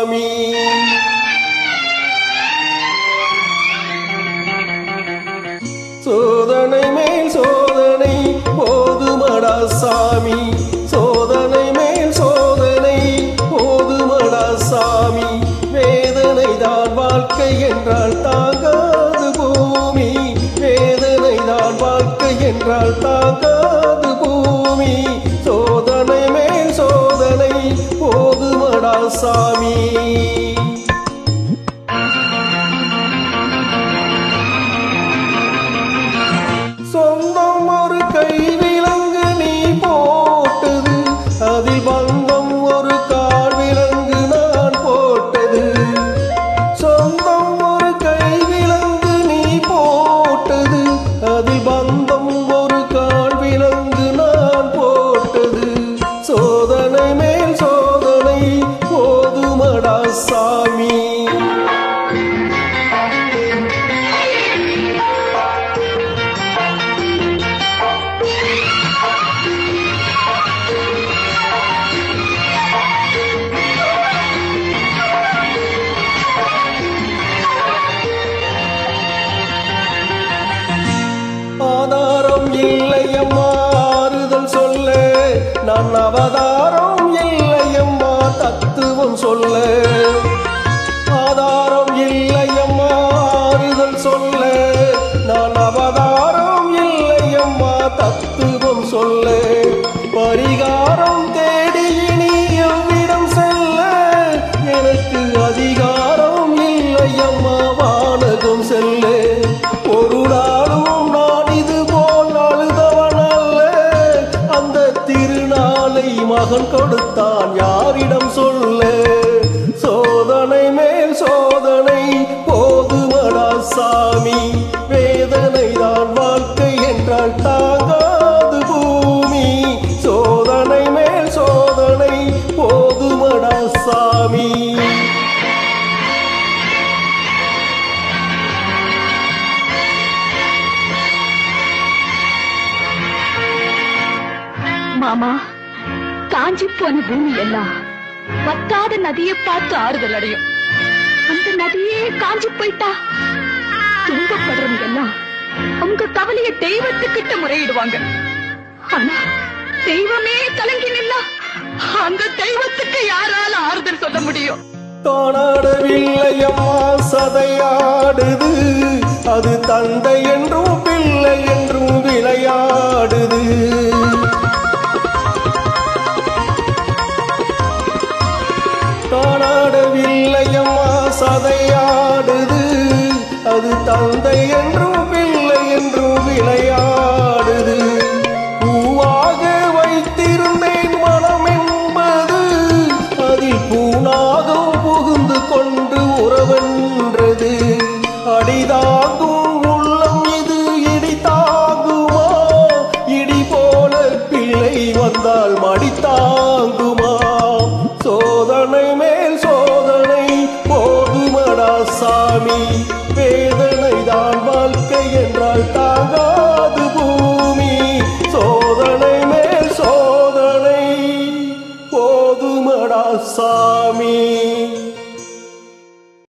சாமி. சோதனை மேல் சோதனை போதுமடா சாமி, சோதனை மேல் சோதனை போதுமடா சாமி. வேதனை தான் வாழ்க்கை என்றால் தாங்காது பூமி, வேதனை தான் வாழ்க்கை என்றால் தாங்காது பூமி. சோதனை மேல் சோதனை போதுமடா சாமி. சொந்தம் ஒரு கைவிலங்கு நீ போட்டது, அதில் பந்தம் ஒரு கால் விலங்கு நான் போட்டது. சொந்தம் ஒரு கைவிலங்கு நீ போட்டது, அதில் பந்தம் ஒரு கால் விலங்கு நான் போட்டது. சோதனை மேல் சோதனை போதுமடா சாமி. ஆதாரம் இல்லையம்மா ஆறுதல் சொல்ல, நான் அவதாரம் இல்லையம்மா தத்துவம் சொல்ல. ஆதாரம் இல்லையம்மா ஆறுதல் சொல்ல, நான் அவதாரம் இல்லையம்மா தத்துவம் சொல்ல. பரிகாரம் தேடி இனி எவ்விடம் செல்ல, எனக்கு அதிகாரம் இல்லையம்மா வானகம் செல்ல. ஒரு நாளும் நான் இது போல் அழுதவன் அல்ல, அந்த திருநாளை மகன் கொடுத்தான் யாரிடம் சொல்ல. சோதனை மேல் சோதனை போதுமடா சாமி, வேதனை தான் வாழ்க்கை என்றால் தாங்காது பூமி. சோதனை மேல் சோதனை போதுமடா சாமி. மாமா, காஞ்சி போன பூமி எல்லாம் வத்தாத நதியை பார்த்து ஆறுதல் அடையும். அந்த நதியே காஞ்சி போயிட்டா துன்பப்படுறவங்க எல்லாம் அவங்க கவலைய தெய்வத்துக்கிட்ட முறையிடுவாங்க. ஆனா தெய்வமே கலங்கி நின்னா அந்த தெய்வத்துக்கு யாரால ஆறுதல் சொல்ல முடியும்? தானாடவில்லையம்மா சதையாடுது, அது தந்தை என்றும் பிள்ளை என்றும் விளையாடுது. தானாடவில்லையம்மா சதையாடுது, அது தந்தை என்றும் பிள்ளை என்றும் விளையாடுது. பூவாக வைத்திருந்தேன் மனம் என்பது, அதில் பூனாகம் புகுந்து கொண்டு உறவென்றது. அடிதாகும் உள்ளம் இது இடி தாங்குமா, இடி போல பிள்ளை வந்தால் மடி தாங்குமா. சோதனை மேல் சோதனை போதுமடா சாமி, வேதனை தான் வாழ்க்கை என்றால் தாங்காது பூமி. சோதனை மேல் சோதனை போதுமடா சாமி.